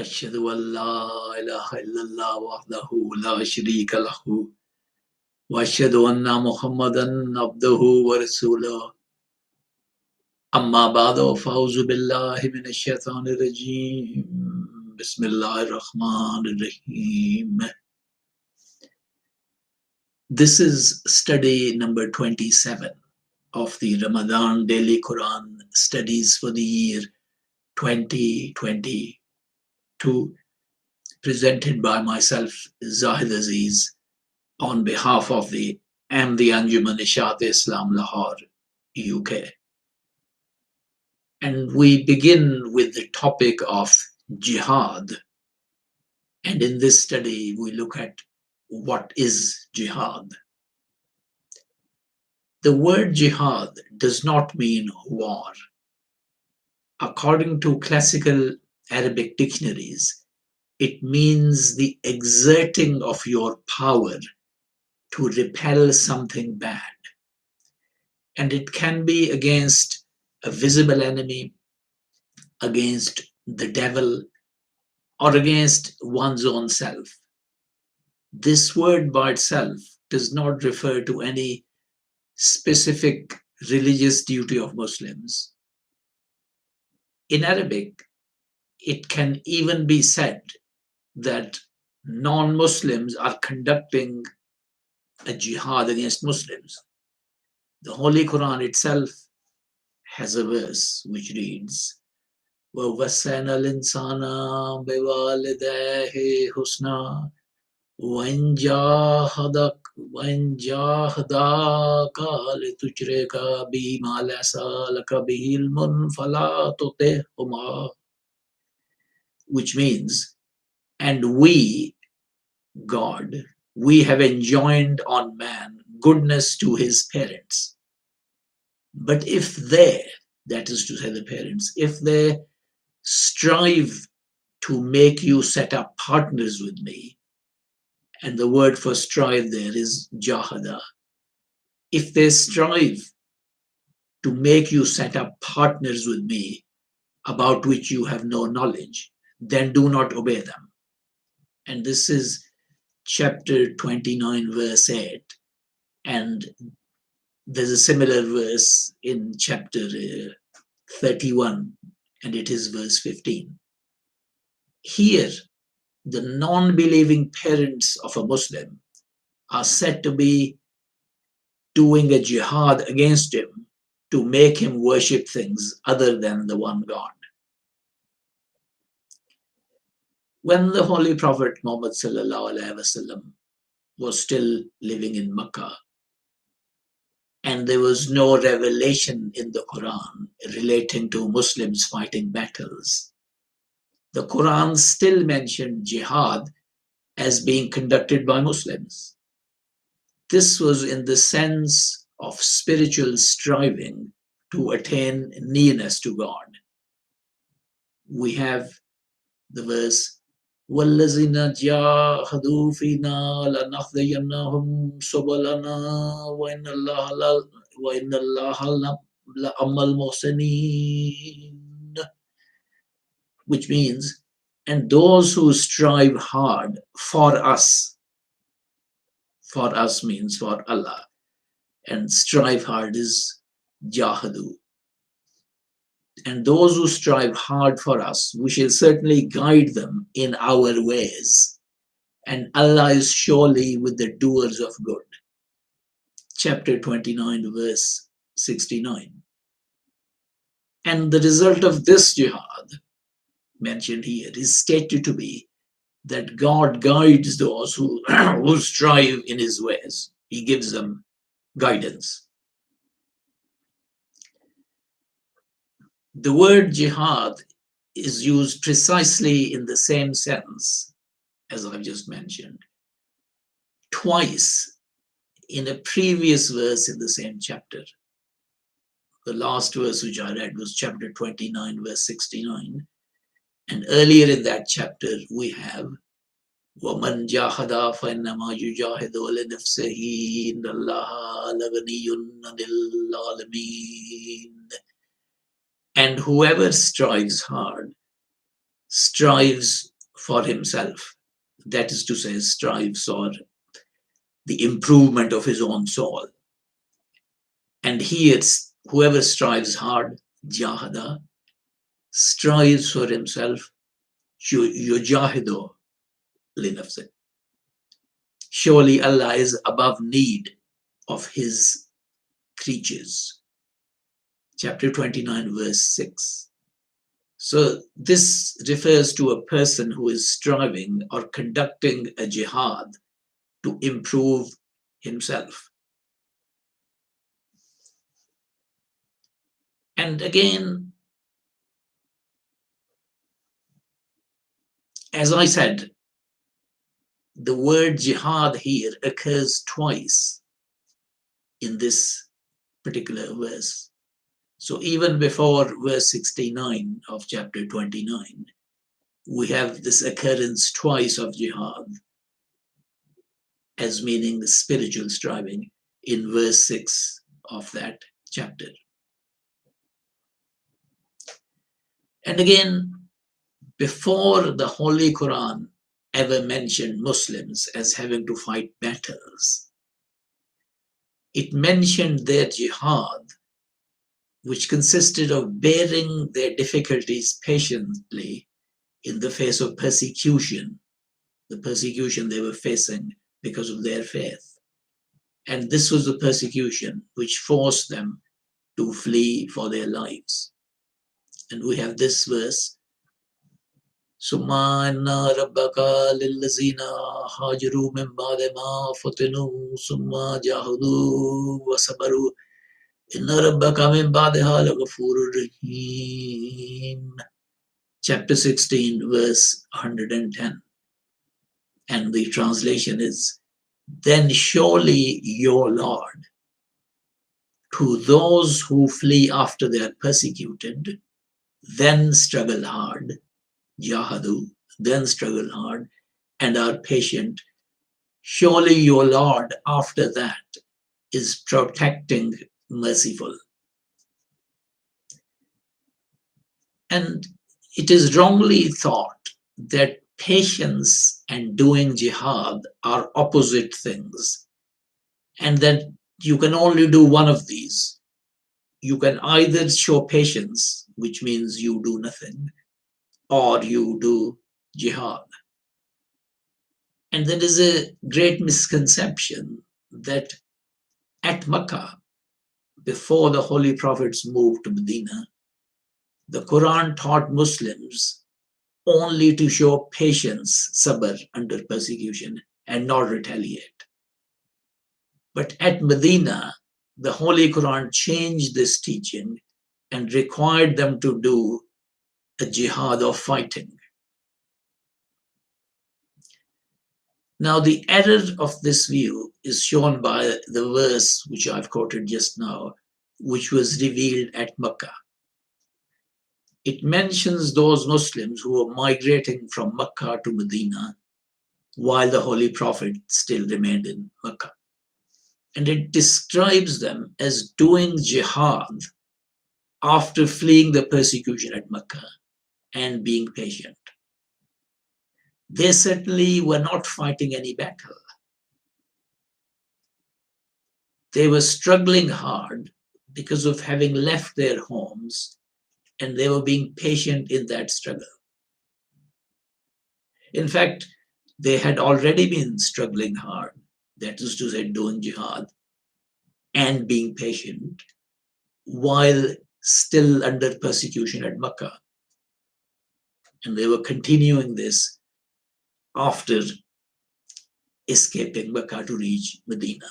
أشهد أن لا إله إلا الله وحده لا شريك له وأشهد أن محمدا عبده ورسوله أما بعد فأعوذ بالله من الشيطان الرجيم بسم الله الرحمن الرحيم. This is study number 27 of the Ramadan Daily Quran Studies for the year 2022, presented by myself, Zahid Aziz, on behalf of the Anjuman Islam Lahore, UK. And we begin with the topic of jihad. And in this study, we look at what is jihad. The word jihad does not mean war. According to classical Arabic dictionaries, it means the exerting of your power to repel something bad. And it can be against a visible enemy, against the devil, or against one's own self. This word by itself does not refer to any specific religious duty of Muslims. In Arabic, it can even be said that non-Muslims are conducting a jihad against Muslims. The Holy Quran itself has a verse which reads, وَوَصَّيْنَا الْإِنسَانَ بِوَالِدَيْهِ حُسْنًا وَإِنْ جَاهَدَاكَ لِتُشْرِكَ بِي مَا لَيْسَ لَكَ بِهِ عِلْمٌ فَلَا تُطِعْهُمَا, which means, and we, God, we have enjoined on man goodness to his parents. But if they, that is to say the parents, if they strive to make you set up partners with me, and the word for strive there is jahada, if they strive to make you set up partners with me about which you have no knowledge, then do not obey them. And this is chapter 29, verse 8. And there's a similar verse in chapter 31, and it is verse 15. Here, the non-believing parents of a Muslim are said to be doing a jihad against him to make him worship things other than the one God. When the Holy Prophet Muhammad ﷺ was still living in Makkah, and there was no revelation in the Quran relating to Muslims fighting battles, the Quran still mentioned jihad as being conducted by Muslims. This was in the sense of spiritual striving to attain nearness to God. We have the verse, وَالَّذِينَ جَاهَدُوا فِينَا لَنَهْدِيَنَّهُمْ سُبُلَنَا وَإِنَّ اللَّهَ لَمَعَ الْمُحْسِنِينَ, which means, and those who strive hard for us means for Allah, and strive hard is jahadu. And those who strive hard for us, we shall certainly guide them in our ways. And Allah is surely with the doers of good. Chapter 29, verse 69. And the result of this jihad, mentioned here, is stated to be that God guides those who strive in his ways. He gives them guidance. The word jihad is used precisely in the same sense as I've just mentioned, twice in a previous verse in the same chapter. The last verse which I read was chapter 29, verse 69. And earlier in that chapter, we have وَمَنْ جَاهَدَ فَإِنَّمَا يُجَاهِدُ لِنَفْسِهِ إِنَّ اللَّهَ لَغَنِيٌّ عَنِ الْعَالَمِينَ. And whoever strives hard, strives for himself. That is to say, strives for the improvement of his own soul. And here, whoever strives hard, jahada, strives for himself, yujahidu linafsih. Surely Allah is above need of his creatures. Chapter 29, verse 6. So this refers to a person who is striving or conducting a jihad to improve himself. And again, as I said, the word jihad here occurs twice in this particular verse. So even before verse 69 of chapter 29, we have this occurrence twice of jihad as meaning the spiritual striving in verse 6 of that chapter. And again, before the Holy Quran ever mentioned Muslims as having to fight battles, it mentioned their jihad, which consisted of bearing their difficulties patiently in the face of persecution, the persecution they were facing because of their faith. And this was the persecution which forced them to flee for their lives. And we have this verse, Summa inna rabbaka lillazina hajaru min ba'di ma futinu summa jahadu wa sabaru inna rabbaka min ba'diha laghafurur rahim. Chapter 16, verse 110. And the translation is, then surely your Lord, to those who flee after they are persecuted, then struggle hard, jahadu, then struggle hard, and are patient. Surely your Lord, after that, is protecting, merciful. And it is wrongly thought that patience and doing jihad are opposite things, and that you can only do one of these. You can either show patience, which means you do nothing, or you do jihad. And there is a great misconception that at Makkah, before the Holy Prophets moved to Medina, the Quran taught Muslims only to show patience, sabr, under persecution and not retaliate. But at Medina, the Holy Quran changed this teaching and required them to do a jihad of fighting. Now, the error of this view is shown by the verse which I've quoted just now, which was revealed at Makkah. It mentions those Muslims who were migrating from Makkah to Medina while the Holy Prophet still remained in Makkah. And it describes them as doing jihad after fleeing the persecution at Makkah and being patient. They certainly were not fighting any battle. They were struggling hard because of having left their homes, and they were being patient in that struggle. In fact, they had already been struggling hard, that is to say, doing jihad and being patient, while still under persecution at Makkah. And they were continuing this after escaping Makkah to reach Medina.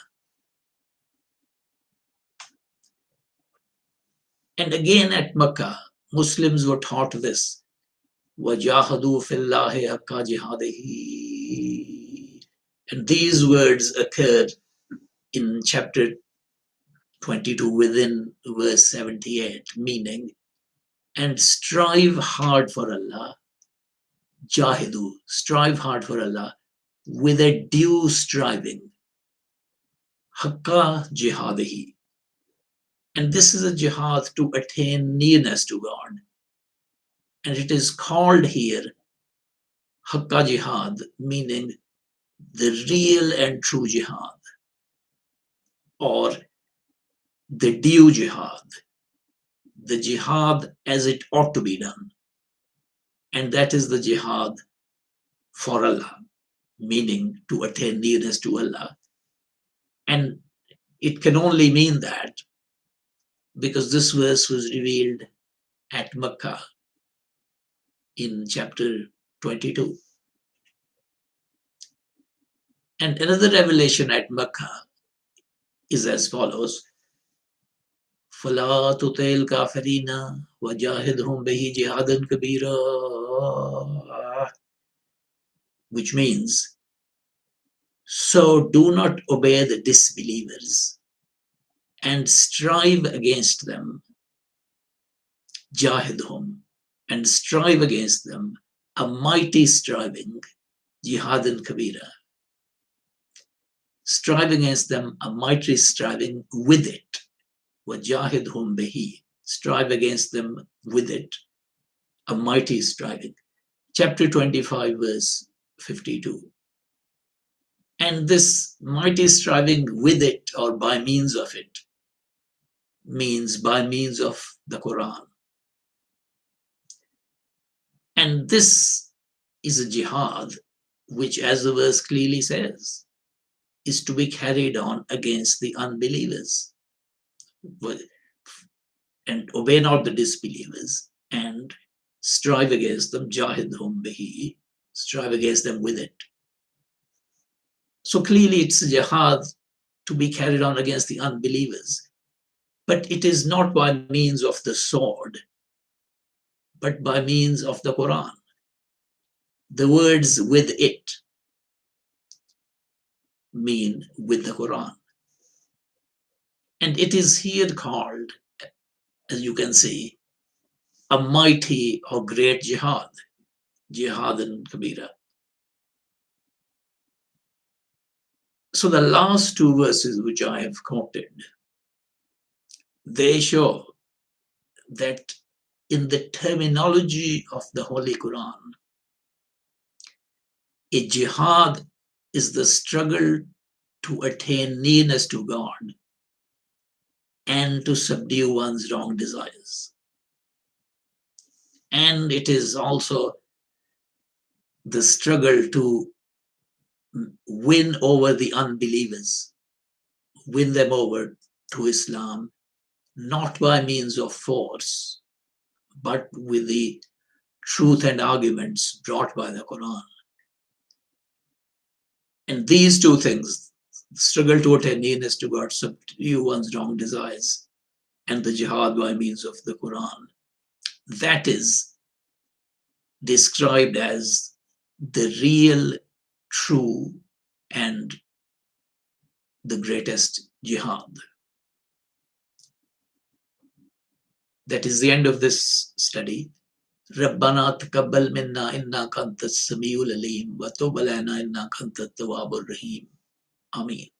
And again at Makkah, Muslims were taught this, وَجَاهَدُوا فِي اللَّهِ حَقَّ جِهَادِهِ. And these words occurred in chapter 22 within verse 78, meaning, and strive hard for Allah, jahidu, strive hard for Allah, with a due striving, haqqa jihadihi. And this is a jihad to attain nearness to God. And it is called here Hakka jihad, meaning the real and true jihad, or the due jihad, the jihad as it ought to be done. And that is the jihad for Allah, meaning to attain nearness to Allah. And it can only mean that because this verse was revealed at Makkah in chapter 22. And another revelation at Makkah is as follows: فَلَا تُطِعِ الْكَافِرِينَ وَجَاهِدْهُمْ بِهِ جِهَادًا كَبِيرًا, which means, so do not obey the disbelievers and strive against them, jahidhum, and strive against them a mighty striving, jihadan kabira. Strive against them a mighty striving with it, wajahidhum bihi. Strive against them with it, a mighty striving. Chapter 25, verse 52. And this mighty striving with it or by means of it means by means of the Quran. And this is a jihad which, as the verse clearly says, is to be carried on against the unbelievers. And obey not the disbelievers and strive against them, jahidhum bihi, strive against them with it. So clearly it's a jihad to be carried on against the unbelievers. But it is not by means of the sword, but by means of the Quran. The words with it mean with the Quran. And it is here called, as you can see, a mighty or great jihad, jihad and kabira. So the last two verses which I have quoted, they show that in the terminology of the Holy Quran, a jihad is the struggle to attain nearness to God and to subdue one's wrong desires. And it is also the struggle to win over the unbelievers, win them over to Islam, not by means of force, but with the truth and arguments brought by the Quran. And these two things, struggle to attain nearness to God, subdue one's wrong desires, and the jihad by means of the Quran, that is described as the real, true, and the greatest jihad. That is the end of this study. ربنا تقبل منا إنك أنت السميع العليم وتب علينا إنك أنت التواب الرحيم. آمين.